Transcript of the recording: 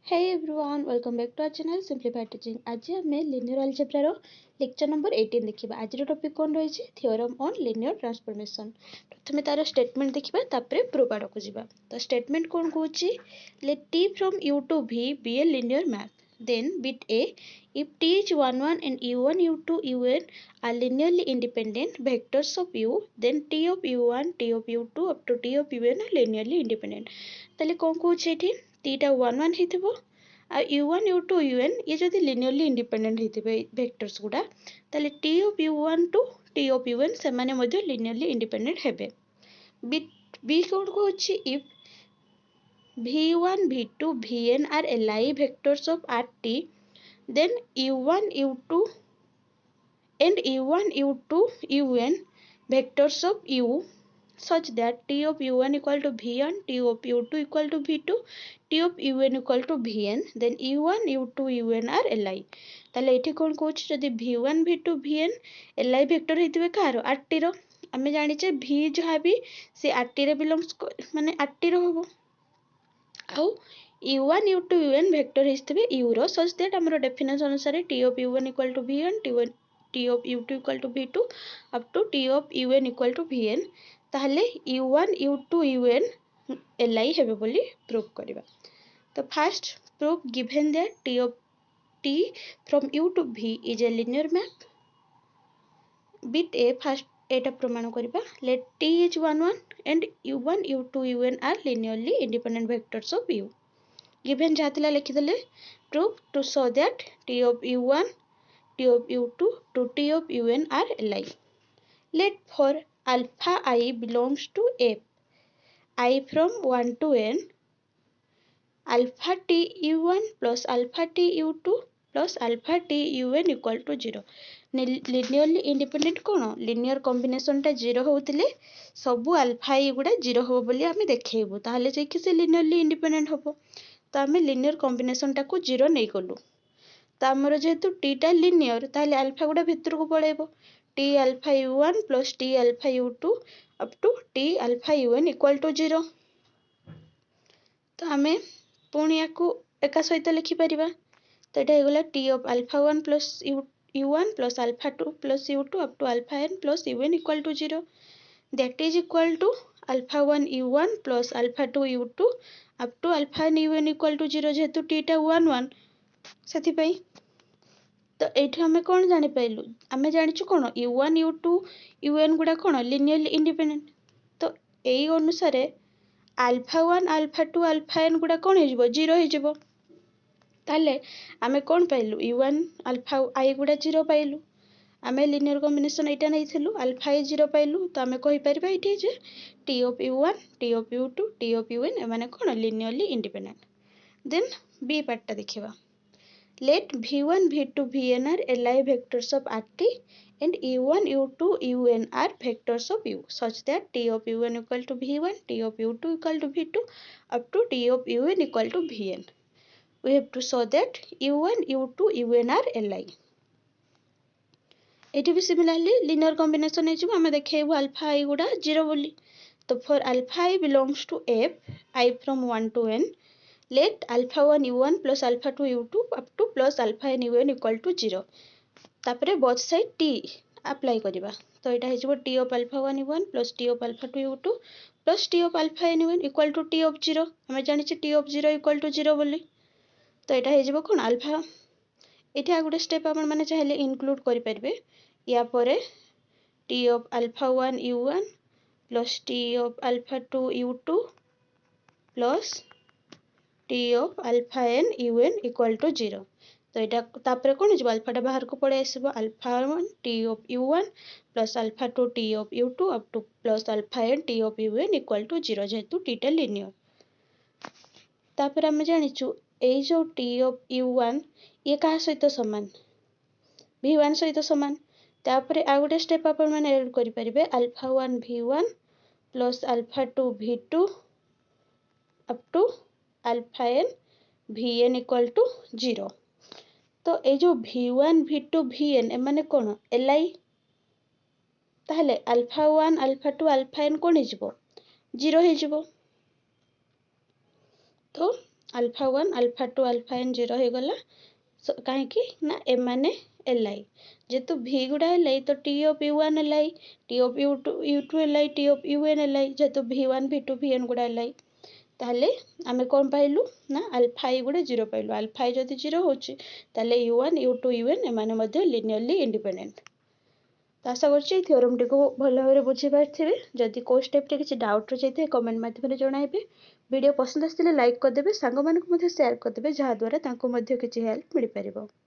Hey everyone, welcome back to our channel Simplified Teaching. आज आमे linear algebra रो lecture number 18 देखिबा. आज रो topic कोन रही छि थ्योरम ऑन linear transformation. प्रथमे तार स्टेटमेंट देखिबा तापरे प्रूफ आड़ को जिबा. तो स्टेटमेंट कोन कहूछि let t from u to v be a linear map. Then bit a, if t is 1 1 and u1 u2 un are linearly independent vectors of u, then t of u1 t of u2 up to t of un are linearly independent. ताले कोन कहूछि एठी t टा 1 1 हेतिबो आ u1 u2 un ये जदि linearly independent हेतिबे vectors गुडा ताले t of u1 to t of un से माने मध्ये linearly independent हेबे. b cone कहूछि if v1 v2 vn are li vectors of rt, then u1 u2 and u1 u2 un vectors of u such that t of u1 equal to v1, t of u2 equal to v2, t of un equal to vn, then u1 u2 un are li. ताले एठी कोन कहूछि जदि v1 v2 vn li vector हेतिबे कार rt रो आमे जानि छे v जहा भी से rt रे बिलोंग्स माने rt रो होबो आउ u1 u2 un वेक्टर हेतिबे u रो सच दैट हमरो डेफिनेशन अनुसार t of u1 equal to v1 t of u2 equal to v2 up to t of un equal to vn ताहले u1 u2 un li हेबे बोली proof करिबा. तो first proof given that t from u to v is a linear map. Bit a first एटा प्रमाण करिबा let t is 1 1 and u1 u2 un are linearly independent vectors of u. Given जातिला लिखि देले proof to show that t of u1 t of u2 to t of un are li. Let for alpha I belongs to f I from 1 to n alpha t u1 plus alpha t u2 plus alpha t un equal to 0. Linearly independent cone linear combination टा 0 होतिले सबु alpha i गुडा 0 हो बोली आमे देखेबो ताहले जे कि से linearly independent होबो. तो आमे linear combination टा को 0 नै गलु. तो हमरो जेहेतु t टा linear ताहले alpha गुडा भितर को पळेबो t alpha u1 plus t alpha u2 up to t alpha un equal to 0. तो आमे पुणी याकू एका सहित लिखि परिबा. तो एटा हेगला t of alpha 1 plus u1 plus alpha 2 plus u2 up to alpha n plus un equal to 0. That is equal to alpha 1 u1 plus alpha 2 u2 up to alpha n un equal to 0 जेहेतु t टा 1 1 सेथि पई. तो एठी हमें कोन जानि पाइलु हमें जानिछु कोन u1 u2 un गुडा कोन linearly independent. तो एई अनुसारे alpha 1 alpha 2 alpha n गुडा कोन हे जिवो 0 हे जिवो. ताले हमें कोन पाइलु u1 alpha i गुडा 0 पाइलु आमे linear combination एटा नै थिलु alpha i 0 पाइलु. तो आमे कहि परिबा एठी जे t of u1 t of u2 t of un ए माने कोन linearly independent. Then b part टा देखिबा. Let v1 v2 vn are li vectors of rt and u1 u2 un are vectors of u such that t of u1 equal to v1 t of u2 equal to v2 up to t of un equal to vn. We have to show that u1 u2 un are li. एठी भी similarly linear combination है जिवो हमें देखेबो alpha i गुडा 0 बोली. तो for alpha i belongs to f I from 1 to n let alpha 1 u1 plus alpha 2 u2 up to plus alpha n un equal to 0. तापरे both side t apply करिबा. तो एटा हे जिवो t of alpha 1 u1 plus t of alpha 2 u2 plus t of alpha n un equal to t of 0. हमें जानि छी t of 0 equal to 0 बोली. तो एटा हे जिवो कोन alpha एठी आ गुडे स्टेप आपण माने चाहेले इंक्लूड करि परबे. या परे t of alpha 1 u1 plus t of alpha 2 u2 plus t of alpha n un equal to 0. तो एटा तापरे कोन जिवो अल्फा टा बाहर को पड़े आसीबो alpha 1 t of u1 plus alpha 2 t of u2 up to plus alpha n t of un equal to 0 जेहेतु t टा linear. तापरे हम जानिछु एई जो t of u1 ये का सहित समान v1 सहित समान. तापरे आ गुटे स्टेप आपण माने ऐड करि परिबे alpha 1 v1 plus alpha 2 v2 up to alpha n vn equal to 0. तो ए जो v1 v2 vn ए माने कोन li ताहले alpha 1 alpha 2 alpha n कोन हे जिवो 0 हे जिवो. तो अल्फा 1 अल्फा 2 अल्फा n 0 हो गला कहीं ना एम माने एल आई जेहेतु भि गुड़ा एल आई तो T of U one L I T of U two L I T of U N L I जेहेतु भि one V to V N गुड़ा एल आई ताहले आमे कौन पाइलु ना अल्फा आई गुड़ा 0 पाइलु अल्फा आई जदि 0 होची ताहले U one U two U n एमाने मध्य लिनियरली इंडिपेंडेंट। तो आशा करछि थ्योरम टी को भल भाव बुझी पारथिबे जदि को स्टेप रे किछि डाउट रहि जाय कमेंट माध्यम रे जणाइबे वीडियो पसंद आसिले लाइक करदेबे सांग मानकु मध्य शेयर करदेबे जहा द्वारा तांको मध्य किछि हेल्प मिल परिबो।